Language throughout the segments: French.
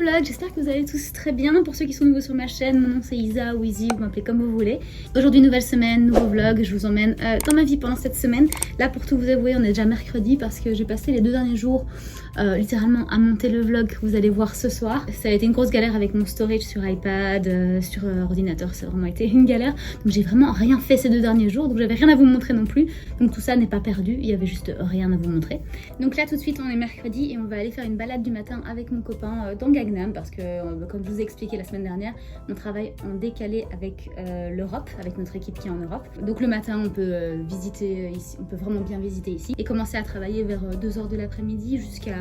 vlog, j'espère que vous allez tous très bien. Pour ceux qui sont nouveaux sur ma chaîne, mon nom c'est Isa ou Izzy, vous m'appelez comme vous voulez. Aujourd'hui nouvelle semaine, nouveau vlog, je vous emmène dans ma vie pendant cette semaine. Là pour tout vous avouer, on est déjà mercredi parce que j'ai passé les 2 derniers jours littéralement à monter le vlog que vous allez voir ce soir. Ça a été une grosse galère avec mon storage sur iPad, sur ordinateur, ça a vraiment été une galère. Donc j'ai vraiment rien fait ces 2 derniers jours, donc j'avais rien à vous montrer non plus. Donc tout ça n'est pas perdu, il y avait juste rien à vous montrer. Donc là tout de suite on est mercredi et on va aller faire une balade du matin avec mon copain dans Gangnam parce que comme je vous ai expliqué la semaine dernière, on travaille en décalé avec l'Europe, avec notre équipe qui est en Europe. Donc le matin on peut visiter ici, on peut vraiment bien visiter ici et commencer à travailler vers 2h de l'après-midi jusqu'à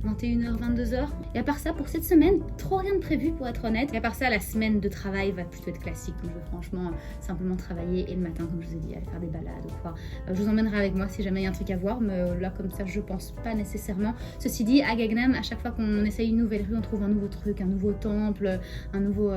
21h, 22h. Et à part ça, pour cette semaine, trop rien de prévu pour être honnête. Et à part ça, la semaine de travail va plutôt être classique. Donc je veux franchement simplement travailler et le matin, comme je vous ai dit, aller faire des balades ou quoi. Je vous emmènerai avec moi si jamais il y a un truc à voir, mais là comme ça, je pense pas nécessairement. Ceci dit, à Gangnam, à chaque fois qu'on essaye une nouvelle rue, on trouve un nouveau truc, un nouveau temple, un nouveau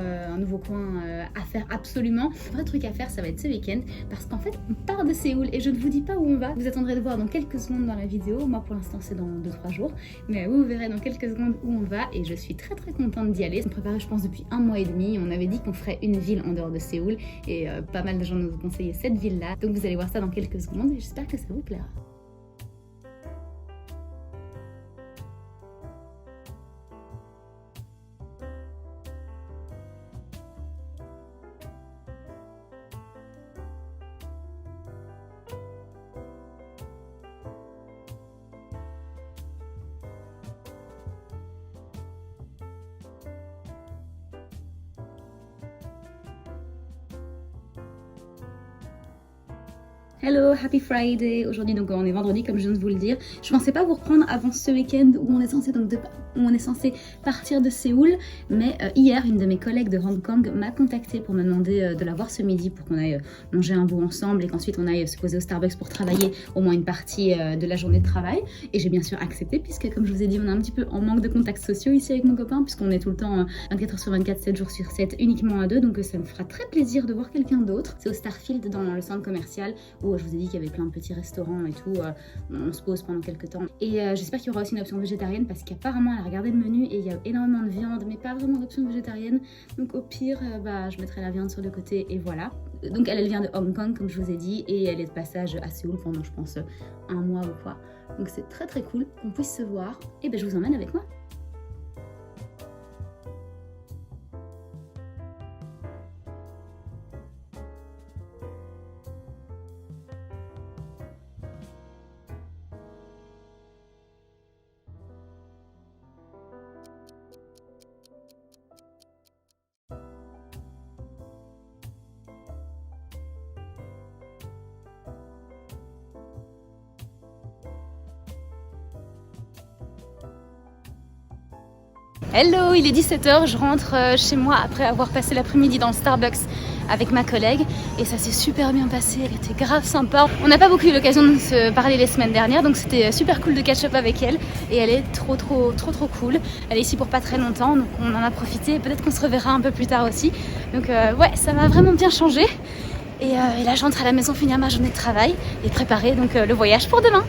coin à faire absolument. Le vrai truc à faire, ça va être ce week-end parce qu'en fait, on part de Séoul et je ne vous dis pas où on va. Vous attendrez de voir dans quelques secondes dans la vidéo. Moi, pour l'instant, c'est dans 2-3 jours. Mais vous verrez dans quelques secondes où on va et je suis très contente d'y aller. On préparait je pense depuis 1 mois et demi. On avait dit qu'on ferait une ville en dehors de Séoul et pas mal de gens nous ont conseillé cette ville là. Donc vous allez voir ça dans quelques secondes et j'espère que ça vous plaira. Hello, happy Friday! Aujourd'hui donc on est vendredi comme je viens de vous le dire. Je pensais pas vous reprendre avant ce week-end où on est censé partir de Séoul, mais hier une de mes collègues de Hong Kong m'a contacté pour me demander de la voir ce midi pour qu'on aille manger un bout ensemble et qu'ensuite on aille se poser au Starbucks pour travailler au moins une partie de la journée de travail. Et j'ai bien sûr accepté puisque comme je vous ai dit on est un petit peu en manque de contacts sociaux ici avec mon copain puisqu'on est tout le temps 24h sur 24, 7 jours sur 7 uniquement à deux, donc ça me fera très plaisir de voir quelqu'un d'autre. C'est au Starfield dans le centre commercial où je vous ai dit qu'il y avait plein de petits restaurants et tout, on se pose pendant quelques temps. Et j'espère qu'il y aura aussi une option végétarienne parce qu'apparemment elle a regardé le menu et il y a énormément de viande mais pas vraiment d'option végétarienne. Donc au pire, je mettrai la viande sur le côté et voilà. Donc elle vient de Hong Kong comme je vous ai dit et elle est de passage à Séoul pendant je pense 1 mois ou quoi. Donc c'est très cool qu'on puisse se voir et je vous emmène avec moi. Hello, il est 17h, je rentre chez moi après avoir passé l'après-midi dans le Starbucks avec ma collègue et ça s'est super bien passé, elle était grave sympa. On n'a pas beaucoup eu l'occasion de se parler les semaines dernières donc c'était super cool de catch up avec elle et elle est trop cool. Elle est ici pour pas très longtemps donc on en a profité, peut-être qu'on se reverra un peu plus tard aussi. Donc ouais, ça m'a vraiment bien changé et là je rentre à la maison finir ma journée de travail et préparer donc le voyage pour demain.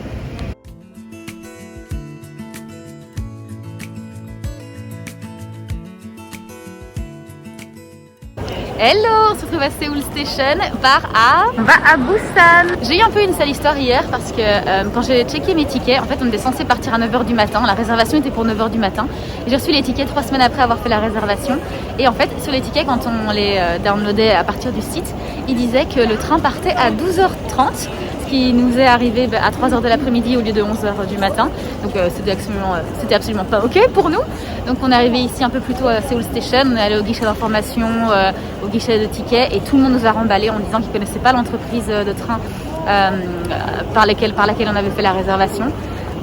Hello, on se retrouve à Seoul Station, on va à Busan. J'ai eu un peu une sale histoire hier parce que quand j'ai checké mes tickets, en fait on était censé partir à 9h du matin, la réservation était pour 9h du matin. J'ai reçu les tickets 3 semaines après avoir fait la réservation et en fait sur les tickets quand on les downloadait à partir du site, il disait que le train partait à 12h30. Ce qui nous est arrivé à 3h de l'après-midi au lieu de 11h du matin. Donc c'était absolument pas ok pour nous. Donc on est arrivé ici un peu plus tôt à Seoul Station, on est allé au guichet d'information, au guichet de tickets et tout le monde nous a remballé en disant qu'ils ne connaissaient pas l'entreprise de train par laquelle on avait fait la réservation.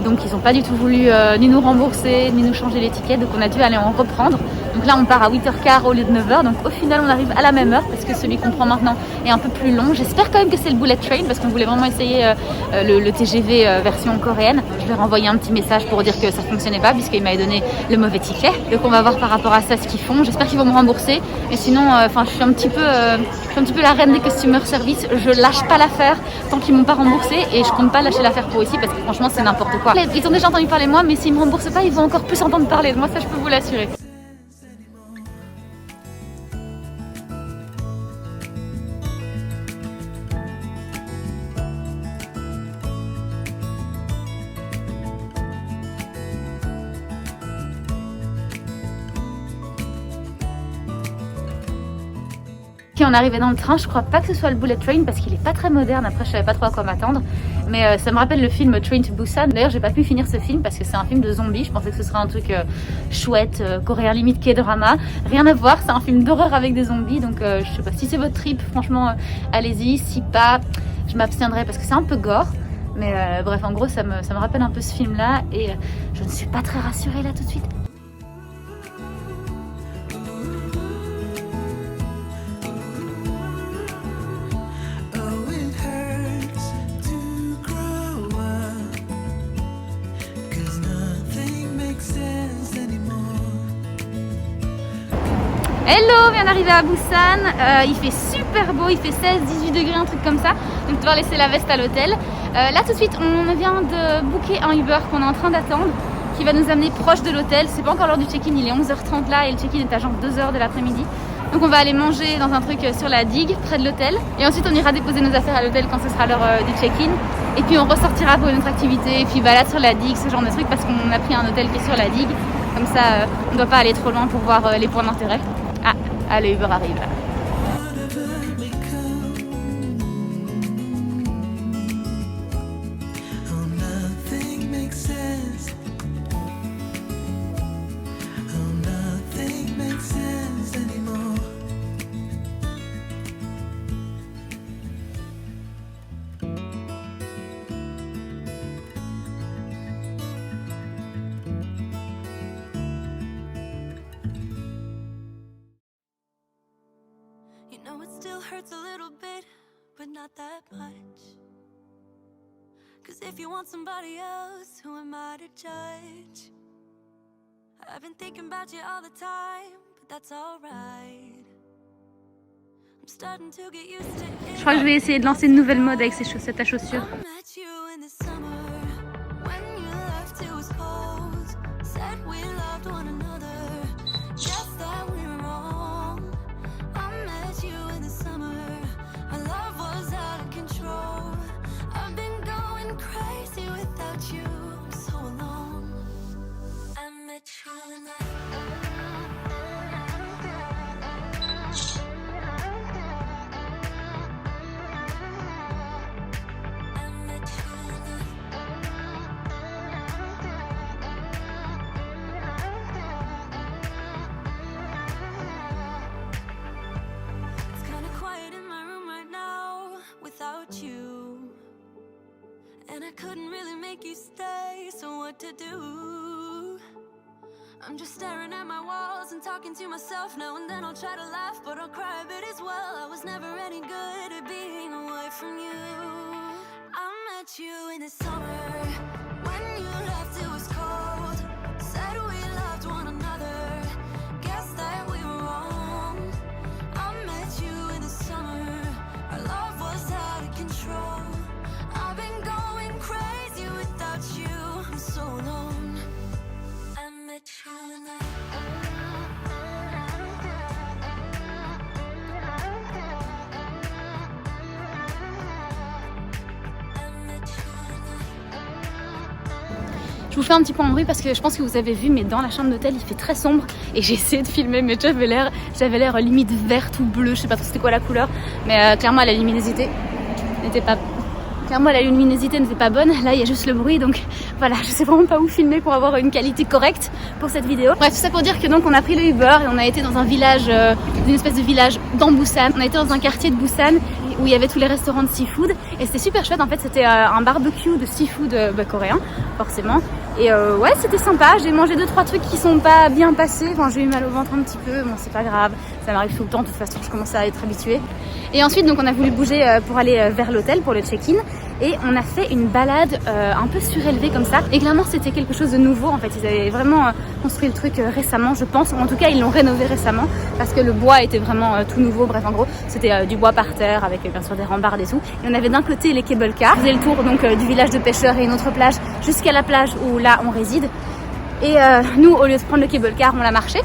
Donc ils n'ont pas du tout voulu ni nous rembourser, ni nous changer les tickets, donc on a dû aller en reprendre. Donc là on part à 8h15 au lieu de 9h, donc au final on arrive à la même heure parce que celui qu'on prend maintenant est un peu plus long. J'espère quand même que c'est le bullet train parce qu'on voulait vraiment essayer le TGV version coréenne. Je vais renvoyer un petit message pour dire que ça fonctionnait pas puisqu'il m'avait donné le mauvais ticket. Donc on va voir par rapport à ça ce qu'ils font. J'espère qu'ils vont me rembourser. Mais sinon, je suis un petit peu la reine des customer service. Je lâche pas l'affaire tant qu'ils m'ont pas remboursé et je compte pas lâcher l'affaire pour ici parce que franchement c'est n'importe quoi. Ils ont déjà entendu parler de moi, mais s'ils me remboursent pas, ils vont encore plus entendre parler de moi, ça je peux vous l'assurer. on arrivait dans le train, je crois pas que ce soit le Bullet Train parce qu'il est pas très moderne, après je savais pas trop à quoi m'attendre. Mais ça me rappelle le film Train to Busan. D'ailleurs j'ai pas pu finir ce film parce que c'est un film de zombies, je pensais que ce serait un truc chouette, coréen limite K-drama. Rien à voir, c'est un film d'horreur avec des zombies, donc je sais pas si c'est votre trip, franchement allez-y, si pas, je m'abstiendrai parce que c'est un peu gore. Mais bref, en gros ça me rappelle un peu ce film là et je ne suis pas très rassurée là tout de suite. Hello, on vient d'arriver à Busan, il fait super beau, il fait 16-18 degrés, un truc comme ça, donc devoir laisser la veste à l'hôtel. Là tout de suite on vient de booker un Uber qu'on est en train d'attendre, qui va nous amener proche de l'hôtel. C'est pas encore l'heure du check-in, il est 11h30 là et le check-in est à genre 2h de l'après-midi. Donc on va aller manger dans un truc sur la digue, près de l'hôtel. Et ensuite on ira déposer nos affaires à l'hôtel quand ce sera l'heure du check-in. Et puis on ressortira pour une autre activité, et puis balade sur la digue, ce genre de truc, parce qu'on a pris un hôtel qui est sur la digue. Comme ça on ne doit pas aller trop loin pour voir les points d'intérêt. Ah, le Uber arrive là. No, it still hurts a little bit, but not that much. Cause if you want somebody else, who am I to judge? I've been thinking about you all the time, but that's alright. I'm starting to get used to it. Je crois que je vais essayer de lancer une nouvelle mode avec ces chaussettes à chaussures. And I couldn't really make you stay, so what to do? I'm just staring at my walls and talking to myself. Now and then I'll try to laugh, but I'll cry a bit as well. I was never any good at being away from you. I met you in the summer, when you left it was cold. Said we loved one another, guess that we were wrong. I met you in the summer, our love was out of control. I've been going crazy without you, I'm so alone. I met you in the Je vous fais un petit peu en bruit parce que je pense que vous avez vu, mais dans la chambre d'hôtel il fait très sombre et j'ai essayé de filmer, mais j'avais l'air limite verte ou bleu, je sais pas trop c'était quoi la couleur, mais clairement la luminosité n'était pas bonne. Là il y a juste le bruit, donc voilà, je sais vraiment pas où filmer pour avoir une qualité correcte pour cette vidéo. Bref, tout ça pour dire que donc on a pris le Uber et on a été dans un village, une espèce de village dans Busan. On a été dans un quartier de Busan où il y avait tous les restaurants de seafood et c'était super chouette. En fait c'était un barbecue de seafood coréen forcément. Et ouais, c'était sympa. J'ai mangé 2-3 trucs qui sont pas bien passés. Enfin, j'ai eu mal au ventre un petit peu. Bon, c'est pas grave. Ça m'arrive tout le temps. De toute façon, je commence à être habituée. Et ensuite, donc, on a voulu bouger pour aller vers l'hôtel pour le check-in. Et on a fait une balade un peu surélevée comme ça. Et clairement, c'était quelque chose de nouveau. En fait, ils avaient vraiment construit le truc récemment, je pense. Ou en tout cas, ils l'ont rénové récemment parce que le bois était vraiment tout nouveau. Bref, en gros, c'était du bois par terre avec bien sûr des rambardes et tout. Et on avait d'un côté les cable cars. On faisait le tour donc du village de pêcheurs et une autre plage jusqu'à la plage où là on réside. Et nous, au lieu de prendre le cable car, on l'a marché.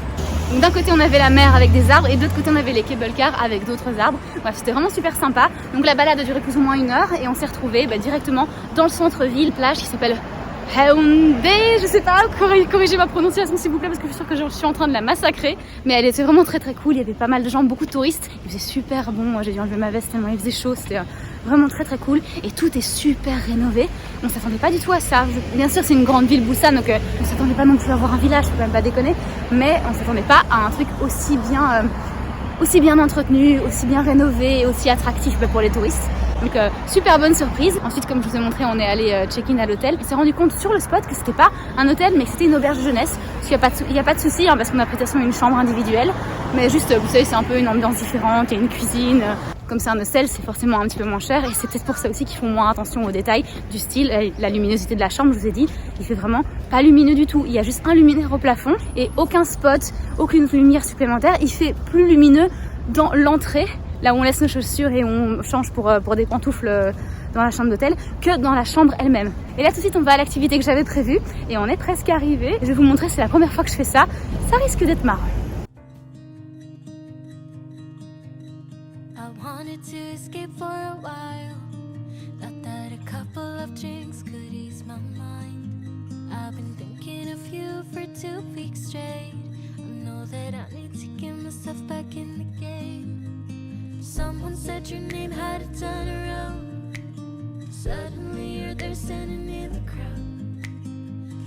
Donc d'un côté on avait la mer avec des arbres et de l'autre côté on avait les cable cars avec d'autres arbres. Bref, c'était vraiment super sympa. Donc la balade a duré plus ou moins 1 heure et on s'est retrouvés directement dans le centre-ville, plage qui s'appelle Haeundae, je sais pas, corrigez ma prononciation s'il vous plaît parce que je suis sûre que je suis en train de la massacrer. Mais elle était vraiment très très cool, il y avait pas mal de gens, beaucoup de touristes. Il faisait super bon, moi j'ai dû enlever ma veste tellement il faisait chaud, c'était vraiment très très cool. Et tout est super rénové, on s'attendait pas du tout à ça. Bien sûr c'est une grande ville Busan donc on s'attendait pas non plus à voir un village, faut quand même pas déconner. Mais on s'attendait pas à un truc aussi bien entretenu, aussi bien rénové et aussi attractif pour les touristes. Donc super bonne surprise. Ensuite comme je vous ai montré on est allé check-in à l'hôtel. On s'est rendu compte sur le spot que c'était pas un hôtel mais que c'était une auberge de jeunesse. Parce qu'il n'y a pas de souci parce qu'on a pris de toute façon une chambre individuelle. Mais juste vous savez c'est un peu une ambiance différente, il y a une cuisine. Comme c'est un hostel c'est forcément un petit peu moins cher et c'est peut-être pour ça aussi qu'ils font moins attention aux détails du style. La luminosité de la chambre je vous ai dit il fait vraiment pas lumineux du tout. Il y a juste un luminaire au plafond et aucun spot, aucune lumière supplémentaire. Il fait plus lumineux dans l'entrée, là où on laisse nos chaussures et on change pour des pantoufles dans la chambre d'hôtel, que dans la chambre elle-même. Et là tout de suite on va à l'activité que j'avais prévue et on est presque arrivé. Je vais vous montrer, c'est la première fois que je fais ça. Ça risque d'être marrant. I wanted to escape for a while. Thought that a couple of drinks could ease my mind. I've been thinking of you for 2 weeks straight. I know that I need to get myself back in the game. Someone said your name had a turn around. Suddenly you're there standing in the crowd.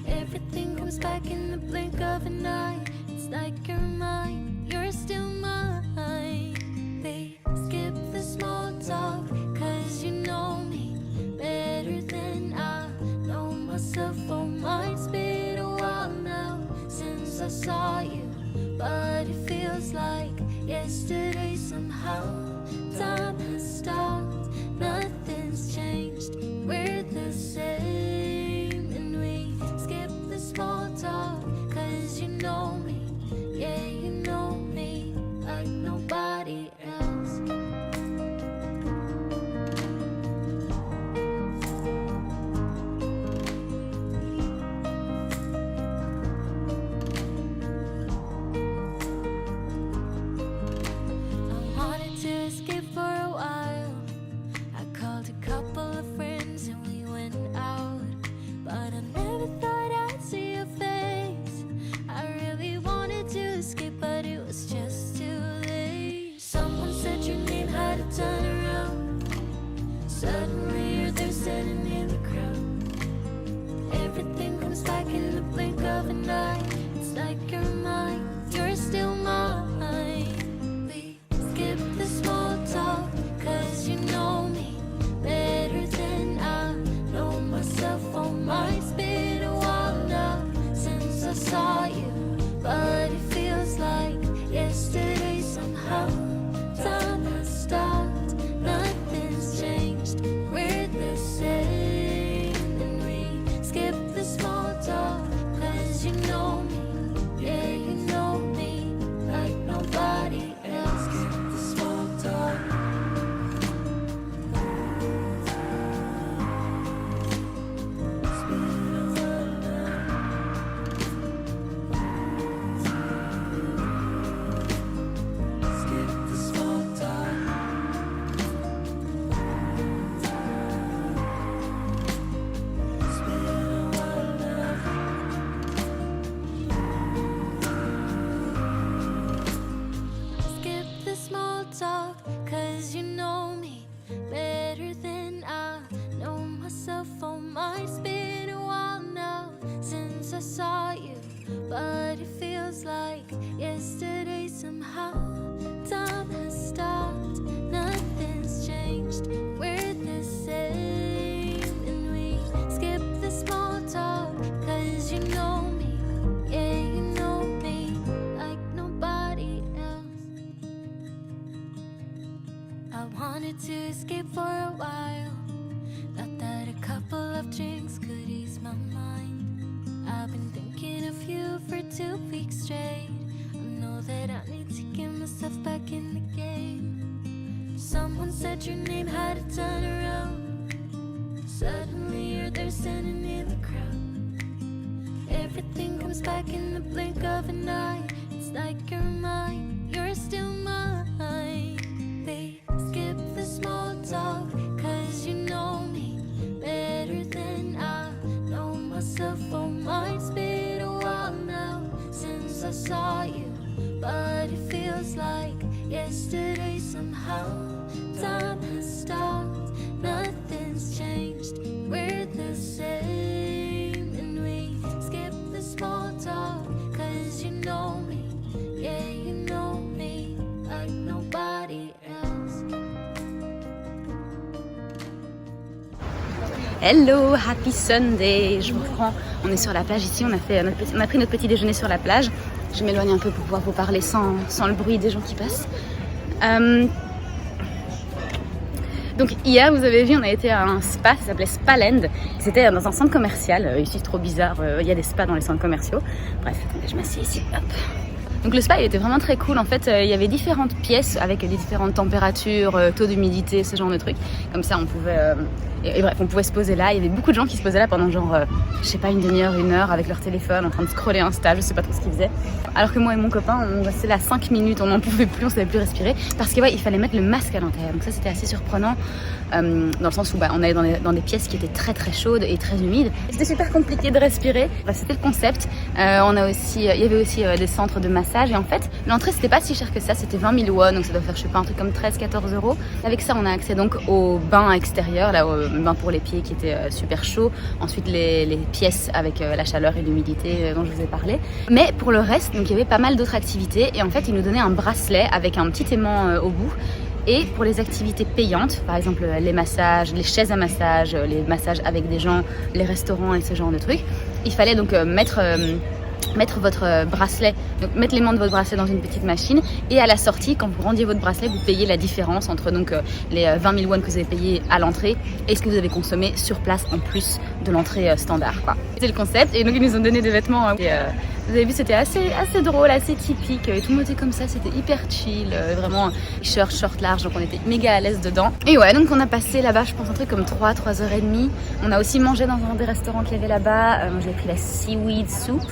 Everything comes back in the blink of an eye. It's like you're mine, you're still mine. They skip the small talk, cause you know me better than I know myself. Oh, mine's been a while now since I saw you, but it feels like yesterday somehow. Time has stopped, nothing's changed, we're the same. And we skip the small talk, cause you know me, yeah you know me like nobody else. I wanted to escape for a while. I called a couple of friends and we went out, but I never thought I'd see your face. I really wanted to escape, but it was just too late. Someone said your name had a turn around. Suddenly you're there standing in the crowd. Everything comes back in the blink of an eye. It's like you're mine, you're still mine. We skip the small talk, cause you know me better than I know myself. Oh, mine's been a while now since I saw you, but it feels like yesterday somehow. Time has stopped, nothing's changed, we're the same. And we skip the small talk, cause you know me, yeah you know me like nobody else. Skip the small talk. It's been a while now. Skip the small talk. It's been a while now. Skip the small talk, cause you know me better than I know myself. Oh, mine's been a while now since I saw you, but it feels like yesterday somehow. Time has stopped, nothing's changed, we're the same. And we skip the small talk, cause you know me, yeah you know me like nobody else. I wanted to escape for a while. Thought that a couple of drinks could ease my mind. I've been thinking of you for 2 weeks straight. I know that I need to get myself back in the game. Someone said your name had a turn around. Suddenly you're there standing in the crowd. Everything comes back in the blink of an eye. It's like you're mine, you're still mine. They skip the small talk, cause you know me better than I know myself. Hello, happy Sunday. Je vous reprends. On est sur la plage ici. On a pris notre petit déjeuner sur la plage. Je m'éloigne un peu pour pouvoir vous parler sans le bruit des gens qui passent. Donc hier, vous avez vu, on a été à un spa, ça s'appelait Spaland. C'était dans un centre commercial. Ici, c'est trop bizarre. Il y a des spas dans les centres commerciaux. Bref, je m'assieds ici. Hop. Donc le spa, il était vraiment très cool. En fait, il y avait différentes pièces avec des différentes températures, taux d'humidité, ce genre de trucs. Comme ça, on pouvait... Et bref, on pouvait se poser là. Il y avait beaucoup de gens qui se posaient là pendant genre, je sais pas, une demi-heure, une heure avec leur téléphone en train de scroller Insta, je sais pas trop ce qu'ils faisaient. Alors que moi et mon copain, on restait là 5 minutes, on n'en pouvait plus, on savait plus respirer. Parce que ouais, il fallait mettre le masque à l'intérieur. Donc ça, c'était assez surprenant. Dans le sens où on allait dans des pièces qui étaient très très chaudes et très humides. C'était super compliqué de respirer. Bref, c'était le concept. Il y avait aussi des centres de massage. Et en fait, l'entrée, c'était pas si cher que ça. C'était 20 000 won, donc ça doit faire, je sais pas, un truc comme 13-14 €. Avec ça, on a accès donc au bain extérieur, là, au bain pour les pieds qui était super chaud. Ensuite, les pièces avec la chaleur et l'humidité dont je vous ai parlé. Mais pour le reste, donc il y avait pas mal d'autres activités. Et en fait, ils nous donnaient un bracelet avec un petit aimant au bout. Et pour les activités payantes, par exemple les massages, les chaises à massage, les massages avec des gens, les restaurants et ce genre de trucs, il fallait donc mettre votre bracelet, donc mettre l'aimant de votre bracelet dans une petite machine, et à la sortie, quand vous rendiez votre bracelet, vous payez la différence entre donc les 20 000 won que vous avez payé à l'entrée et ce que vous avez consommé sur place en plus de l'entrée standard, quoi. C'était le concept, et donc ils nous ont donné des vêtements. Vous avez vu, c'était assez drôle, assez typique. Et tout le monde était comme ça, c'était hyper chill, vraiment t-shirt, short large, donc on était méga à l'aise dedans. Et ouais, donc on a passé là-bas, je pense, un truc comme 3h30. On a aussi mangé dans un des restaurants qu'il y avait là-bas. Moi, j'ai pris la seaweed soup.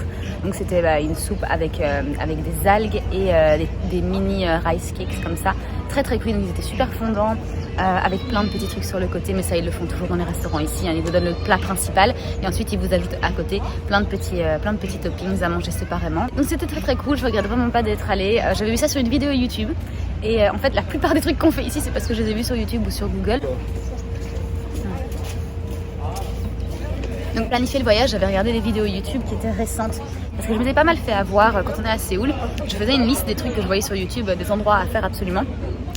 Donc c'était une soupe avec des algues et des mini rice cakes comme ça. Très très cuits, donc ils étaient super fondants. Avec plein de petits trucs sur le côté, mais ça ils le font toujours dans les restaurants ici, hein. Ils vous donnent le plat principal et ensuite ils vous ajoutent à côté plein de petits toppings à manger séparément. Donc c'était très très cool, je regrette vraiment pas d'être allée. J'avais vu ça sur une vidéo YouTube et en fait la plupart des trucs qu'on fait ici c'est parce que je les ai vus sur YouTube ou sur Google. Donc planifier le voyage, j'avais regardé des vidéos YouTube qui étaient récentes parce que je m'étais pas mal fait avoir quand on est à Séoul. Je faisais une liste des trucs que je voyais sur YouTube, des endroits à faire absolument.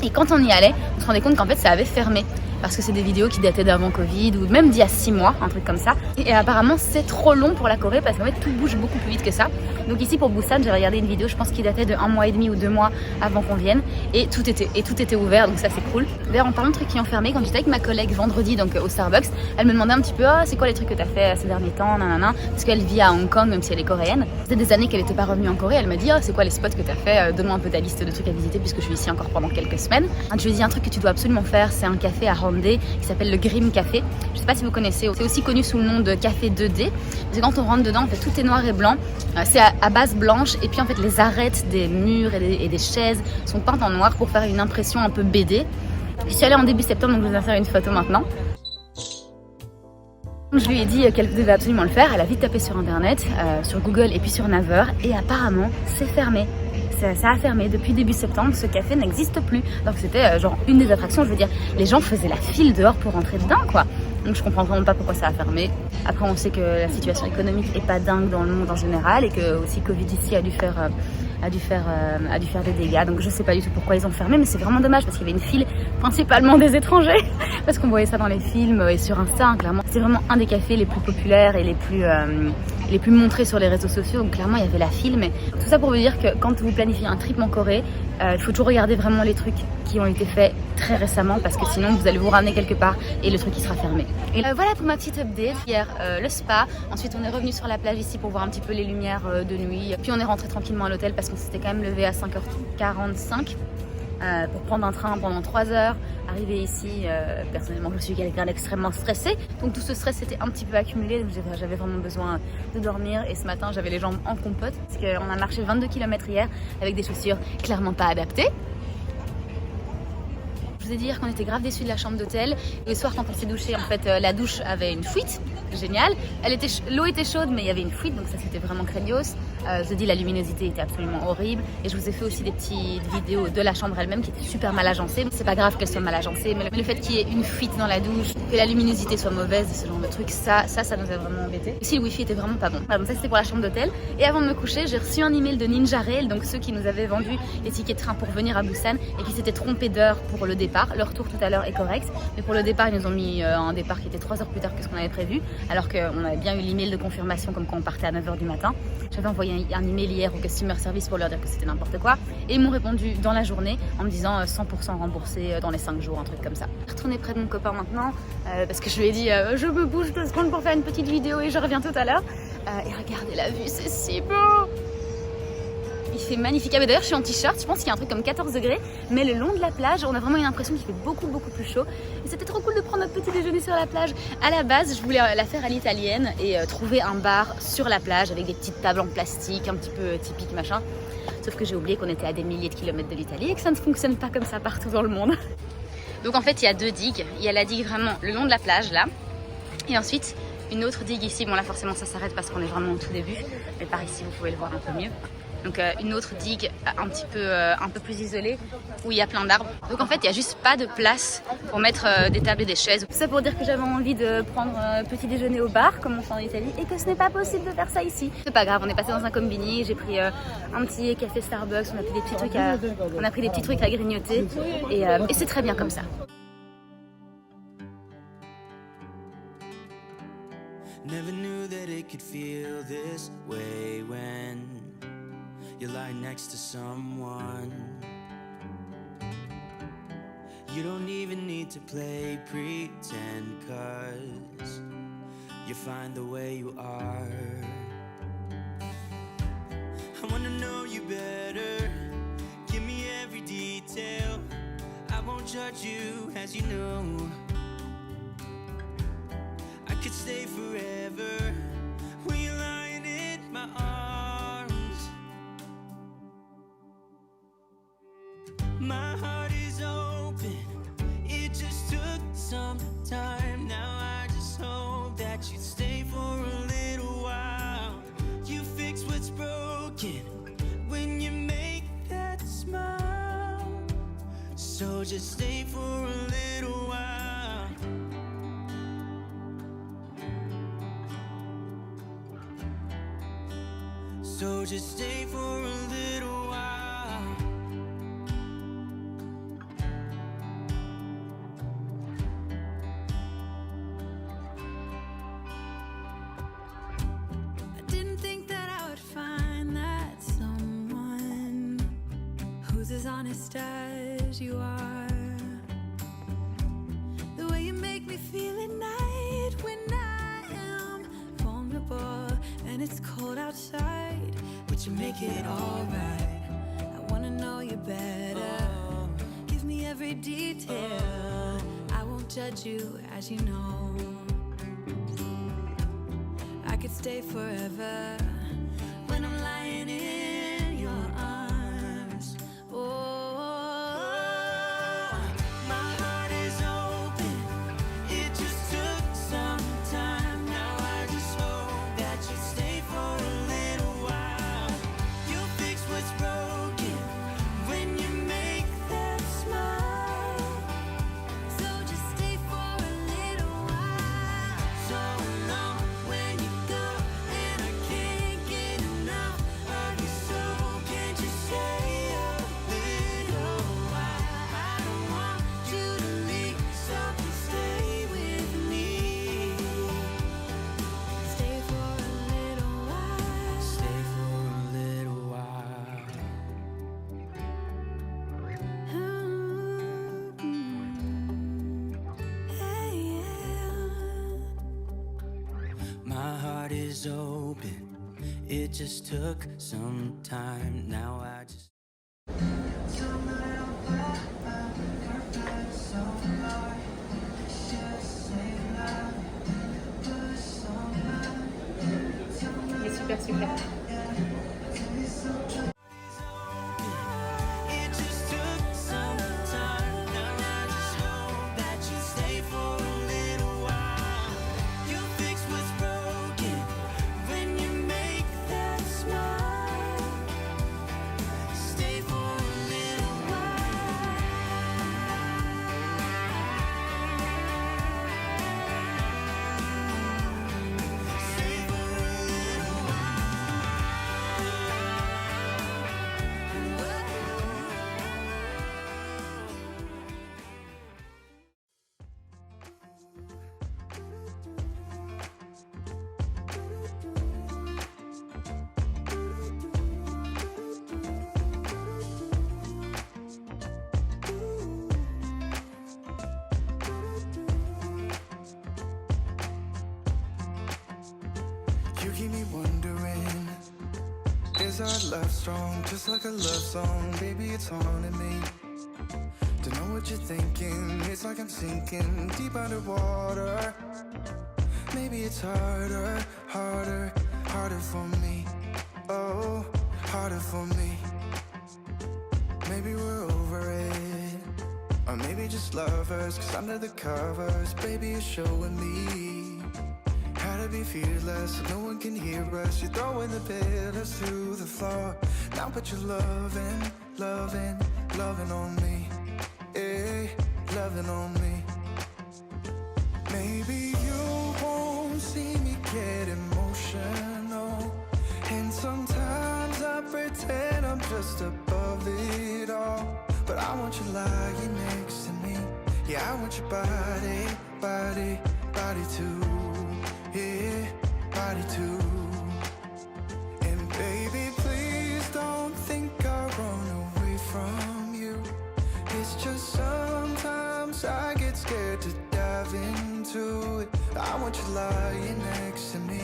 Et quand on y allait, on se rendait compte qu'en fait ça avait fermé. Parce que c'est des vidéos qui dataient d'avant Covid ou même d'il y a 6 mois, un truc comme ça. Et apparemment c'est trop long pour la Corée parce qu'en fait tout bouge beaucoup plus vite que ça. Donc ici pour Busan, j'ai regardé une vidéo, je pense qui datait de 1 mois et demi ou 2 mois avant qu'on vienne. Et tout était ouvert, donc ça c'est cool. D'ailleurs en parlant de trucs qui ont fermé, quand j'étais avec ma collègue vendredi donc au Starbucks, elle me demandait un petit peu c'est quoi les trucs que t'as fait ces derniers temps, nanana. Parce qu'elle vit à Hong Kong même si elle est coréenne. C'était des années qu'elle n'était pas revenue en Corée. Elle m'a dit c'est quoi les spots que t'as fait, donne-moi un peu ta liste de trucs à visiter puisque je suis ici encore pendant quelques semaines. Je lui ai dit un truc que tu dois absolument faire, c'est un café à Hongdae qui s'appelle le Grim Café. Je sais pas si vous connaissez, c'est aussi connu sous le nom de café 2D. Parce que quand on rentre dedans, en fait, tout est noir et blanc. C'est à base blanche et puis en fait les arêtes des murs et des chaises sont peintes en noir pour faire une impression un peu BD. Je suis allée en début septembre, donc je vous vais faire une photo maintenant. Je lui ai dit qu'elle devait absolument le faire. Elle a vite tapé sur internet, sur Google et puis sur Naver, et apparemment c'est fermé. Ça a fermé depuis début septembre, ce café n'existe plus. Donc c'était genre une des attractions, je veux dire, les gens faisaient la file dehors pour rentrer dedans quoi. Donc je comprends vraiment pas pourquoi ça a fermé. Après on sait que la situation économique est pas dingue dans le monde en général et que aussi Covid ici a dû faire des dégâts. Donc je sais pas du tout pourquoi ils ont fermé, mais c'est vraiment dommage parce qu'il y avait une file principalement des étrangers parce qu'on voyait ça dans les films et sur Insta, hein, clairement. C'est vraiment un des cafés les plus populaires et les plus montrés sur les réseaux sociaux. Donc clairement il y avait la file, mais tout ça pour vous dire que quand vous planifiez un trip en Corée, il faut toujours regarder vraiment les trucs qui ont été faits très récemment parce que sinon vous allez vous ramener quelque part et le truc il sera fermé. Et voilà pour ma petite update. Hier le spa, ensuite on est revenu sur la plage ici pour voir un petit peu les lumières de nuit, puis on est rentré tranquillement à l'hôtel parce qu'on s'était quand même levé à 5h45 pour prendre un train pendant 3 heures. Arrivé ici, personnellement je suis quelqu'un d'extrêmement stressé, donc tout ce stress était un petit peu accumulé, donc j'avais vraiment besoin de dormir. Et ce matin j'avais les jambes en compote parce qu'on a marché 22 km hier avec des chaussures clairement pas adaptées. Je vous ai dit hier qu'on était grave déçus de la chambre d'hôtel. Le soir quand on s'est douché, en fait la douche avait une fuite, génial. L'eau était chaude mais il y avait une fuite, donc ça c'était vraiment craignos. Je vous ai dit, la luminosité était absolument horrible. Et je vous ai fait aussi des petites vidéos de la chambre elle-même qui était super mal agencée. C'est pas grave qu'elle soit mal agencée, mais le fait qu'il y ait une fuite dans la douche, que la luminosité soit mauvaise, ce genre de trucs, ça nous a vraiment embêtés. Aussi, le wifi était vraiment pas bon. Voilà, donc ça c'était pour la chambre d'hôtel. Et avant de me coucher, j'ai reçu un email de Ninja Rail, donc ceux qui nous avaient vendu les tickets de train pour venir à Busan et qui s'étaient trompés d'heure pour le départ. Le retour tout à l'heure est correct, mais pour le départ, ils nous ont mis un départ qui était 3 heures plus tard que ce qu'on avait prévu, alors qu'on avait bien eu l'email de confirmation comme quoi on partait à 9 h du matin. J'avais envoyé un email hier au customer service pour leur dire que c'était n'importe quoi et ils m'ont répondu dans la journée en me disant 100% remboursé dans les 5 jours, un truc comme ça. Je vais retourner près de mon copain maintenant parce que je lui ai dit je me bouge 2 secondes pour faire une petite vidéo et je reviens tout à l'heure. Et regardez la vue, c'est si beau! Il fait magnifique. Ah, mais d'ailleurs, je suis en t-shirt, je pense qu'il y a un truc comme 14 degrés, mais le long de la plage, on a vraiment une impression qu'il fait beaucoup plus chaud. Et c'était trop cool de prendre notre petit déjeuner sur la plage. À la base, je voulais la faire à l'italienne et trouver un bar sur la plage avec des petites tables en plastique, un petit peu typique machin. Sauf que j'ai oublié qu'on était à des milliers de kilomètres de l'Italie et que ça ne fonctionne pas comme ça partout dans le monde. Donc en fait, il y a 2 digues. Il y a la digue vraiment le long de la plage là, et ensuite une autre digue ici. Bon là forcément ça s'arrête parce qu'on est vraiment au tout début, mais par ici vous pouvez le voir un peu mieux. Donc une autre digue un peu plus isolée où il y a plein d'arbres. Donc en fait il n'y a juste pas de place pour mettre des tables et des chaises. Tout ça pour dire que j'avais envie de prendre petit déjeuner au bar comme on fait en Italie et que ce n'est pas possible de faire ça ici. C'est pas grave, on est passé dans un combini, j'ai pris un petit café Starbucks, on a pris des petits trucs à grignoter et c'est très bien comme ça. Never knew that it could feel this way when you lie next to someone. You don't even need to play pretend, 'cause you find the way you are. I wanna know you better, give me every detail. I won't judge you, as you know. I could stay forever when you're lying in my arms. My heart is open, it just took some time. Now I just hope that you stay for a little while. You fix what's broken when you make that smile. So just stay for a little while. So just stay for a little while. I didn't think that I would find that someone who's as honest as you are. The way you make me feel at night when I am vulnerable and it's cold outside, but you make it alright. I wanna know you better, give me every detail. I won't judge you, as you know. I could stay forever when I'm lying in your arms. Oh, My heart is open, it just took some time. Now I just hope that you stay for a little while. You'll fix what's broken when you make that smile. so just stay for a little while. So long when you go, and I can't get enough of you. So can't you stay a little while? I don't want you to leave, so please stay with me. Stay for a little while. Stay for a little while. Hey, yeah. My heart is open, it just took some time. Now I just Il est super super. It just took some time. Now I just hope that you stay for a little while. You'll fix what's broken when you make that smile. keep me wondering, is our love strong, just like a love song? Baby, it's haunting me. Don't know what you're thinking, it's like I'm sinking deep underwater. Maybe it's harder, harder, harder for me. Oh, harder for me. Maybe we're over it, or maybe just lovers, cause under the covers, baby, you're showing me how to be fearless, so no one can hear us. You're throwing the pillars to the floor. Now put your loving, loving, loving on me. Hey, loving on me. Maybe you won't see me get emotional, and sometimes I pretend I'm just above it all. But I want you lying next to me. Yeah, I want your body, body, body too. Yeah, body too. And baby, please don't think I run away from you. It's just sometimes I get scared to dive into it. I want you lying next to me.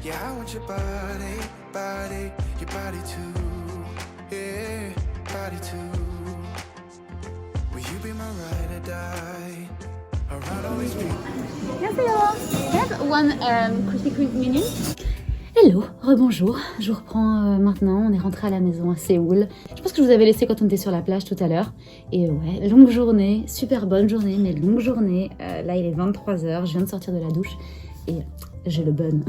Yeah, I want your body, body, your body too. Yeah, body too. Will you be my ride or die? Around all these people. I have one Krispy Kreme mini. Hello, rebonjour, je reprends maintenant, on est rentré à la maison à Séoul. Je pense que je vous avais laissé quand on était sur la plage tout à l'heure. Et ouais, longue journée, super bonne journée, mais longue journée. Là il est 23h, je viens de sortir de la douche et j'ai le bun.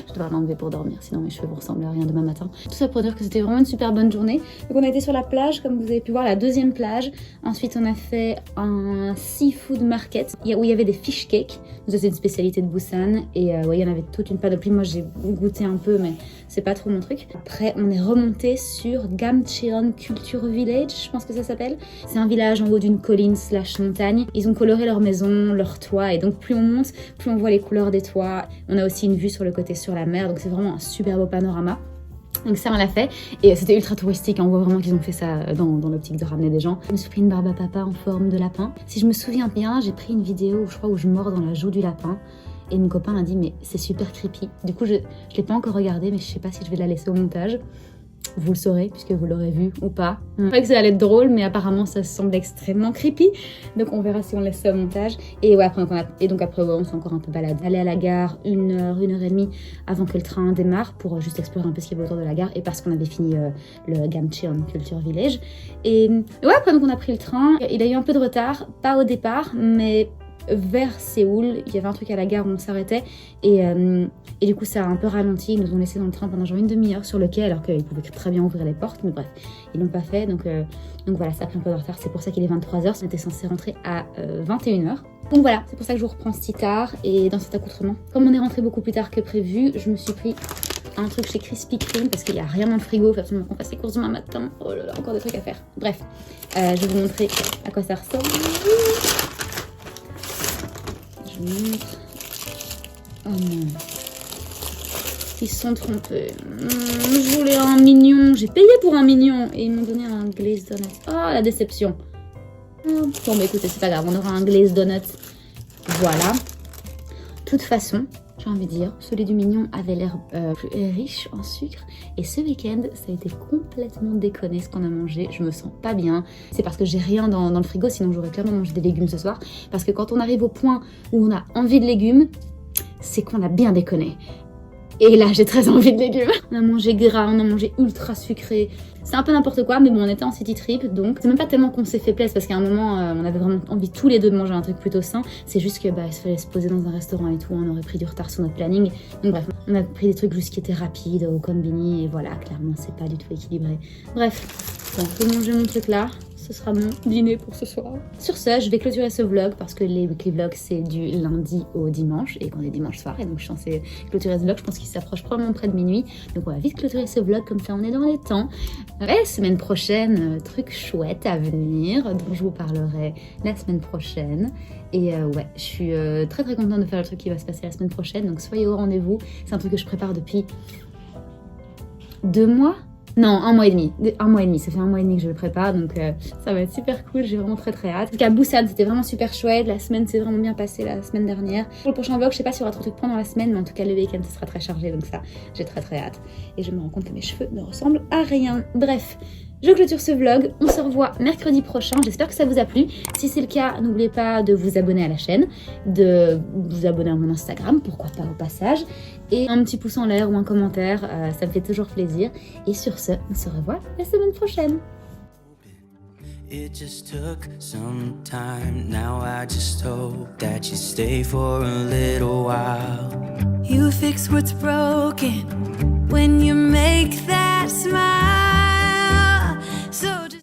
Je devrais l'enlever pour dormir, sinon mes cheveux vont ressembler à rien demain matin. Tout ça pour dire que c'était vraiment une super bonne journée. Donc on a été sur la plage, comme vous avez pu voir, la deuxième plage. Ensuite on a fait un seafood market où il y avait des fish cakes. Donc ça c'est une spécialité de Busan. Et ouais, il y en avait toute une panoplie. Moi j'ai goûté un peu, mais c'est pas trop mon truc. Après on est remonté sur Gamcheon Culture Village, je pense que ça s'appelle. C'est un village en haut d'une colline / montagne. Ils ont coloré leur maison, leur toit. Et donc plus on monte, plus on voit les couleurs des toits. On a aussi une vue sur le côté sur la mer, donc c'est vraiment un super beau panorama. Donc ça on l'a fait et c'était ultra touristique, on voit vraiment qu'ils ont fait ça dans l'optique de ramener des gens. Je me suis pris une barbe à papa en forme de lapin. Si je me souviens bien, j'ai pris une vidéo je crois où je mords dans la joue du lapin et mon copain m'a dit mais c'est super creepy. Du coup je l'ai pas encore regardé mais je sais pas si je vais la laisser au montage. Vous le saurez puisque vous l'aurez vu ou pas. Je croyais que ça allait être drôle mais apparemment ça semble extrêmement creepy. Donc on verra si on laisse ça au montage. Et ouais après ouais, on s'est encore un peu baladé. Aller à la gare 1h, 1h30 avant que le train démarre pour juste explorer un peu ce qu'il y avait autour de la gare et parce qu'on avait fini le Gamcheon Culture Village. Et ouais après donc on a pris le train. Il a eu un peu de retard, pas au départ mais vers Séoul, il y avait un truc à la gare où on s'arrêtait et du coup ça a un peu ralenti, ils nous ont laissé dans le train pendant genre une demi-heure sur le quai alors qu'ils pouvaient très bien ouvrir les portes, mais bref, ils l'ont pas fait donc voilà, ça a pris un peu de retard, c'est pour ça qu'il est 23h, on était censé rentrer à 21h. Donc voilà, c'est pour ça que je vous reprends si tard et dans cet accoutrement. Comme on est rentré beaucoup plus tard que prévu, je me suis pris un truc chez Krispy Kreme parce qu'il n'y a rien dans le frigo, il faut absolument qu'on fasse les courses demain matin. Oh là là, encore des trucs à faire. Bref, je vais vous montrer à quoi ça ressemble. Je vous montre. Oh non. Ils se sont trompés. Je voulais un mignon. J'ai payé pour un mignon. Et ils m'ont donné un glazed donut. Oh, la déception. Bon, bah écoutez, c'est pas grave. On aura un glazed donut. Voilà. De toute façon, j'ai envie de dire, celui du mignon avait l'air plus riche en sucre. Et ce week-end, ça a été complètement déconné ce qu'on a mangé. Je me sens pas bien. C'est parce que j'ai rien dans le frigo. Sinon, j'aurais clairement mangé des légumes ce soir. Parce que quand on arrive au point où on a envie de légumes, c'est qu'on a bien déconné. Et là, j'ai très envie de légumes. On a mangé gras, on a mangé ultra sucré. C'est un peu n'importe quoi, mais bon, on était en city trip, donc c'est même pas tellement qu'on s'est fait plaisir, parce qu'à un moment, on avait vraiment envie tous les deux de manger un truc plutôt sain. C'est juste que il fallait se poser dans un restaurant et tout, on aurait pris du retard sur notre planning. Donc bref, on a pris des trucs juste qui étaient rapides au konbini, et voilà, clairement, c'est pas du tout équilibré. Bref, bon, je vais manger mon truc là. Ce sera mon dîner pour ce soir. Sur ce, je vais clôturer ce vlog parce que les weekly vlogs c'est du lundi au dimanche et qu'on est dimanche soir et donc je suis censée clôturer ce vlog. Je pense qu'il s'approche probablement près de minuit. Donc on va vite clôturer ce vlog comme ça on est dans les temps. Ouais, semaine prochaine, truc chouette à venir dont je vous parlerai la semaine prochaine. Et ouais, je suis très très contente de faire le truc qui va se passer la semaine prochaine. Donc soyez au rendez-vous. C'est un truc que je prépare depuis 2 mois. Non, un mois et demi. Un mois et demi, ça fait un mois et demi que je le prépare, donc ça va être super cool, j'ai vraiment très hâte. En tout cas, Busan, c'était vraiment super chouette, la semaine s'est vraiment bien passée la semaine dernière. Pour le prochain vlog, je sais pas s'il y aura trop de trucs pendant la semaine, mais en tout cas, le week-end, ce sera très chargé, donc ça, j'ai très hâte. Et je me rends compte que mes cheveux ne ressemblent à rien. Bref. Je clôture ce vlog, on se revoit mercredi prochain, j'espère que ça vous a plu. Si c'est le cas, n'oubliez pas de vous abonner à la chaîne, de vous abonner à mon Instagram, pourquoi pas au passage, et un petit pouce en l'air ou un commentaire, ça me fait toujours plaisir. Et sur ce, on se revoit la semaine prochaine. It just took some time. Now I just hope that you stay for a little while. You fix what's broken when you make that smile.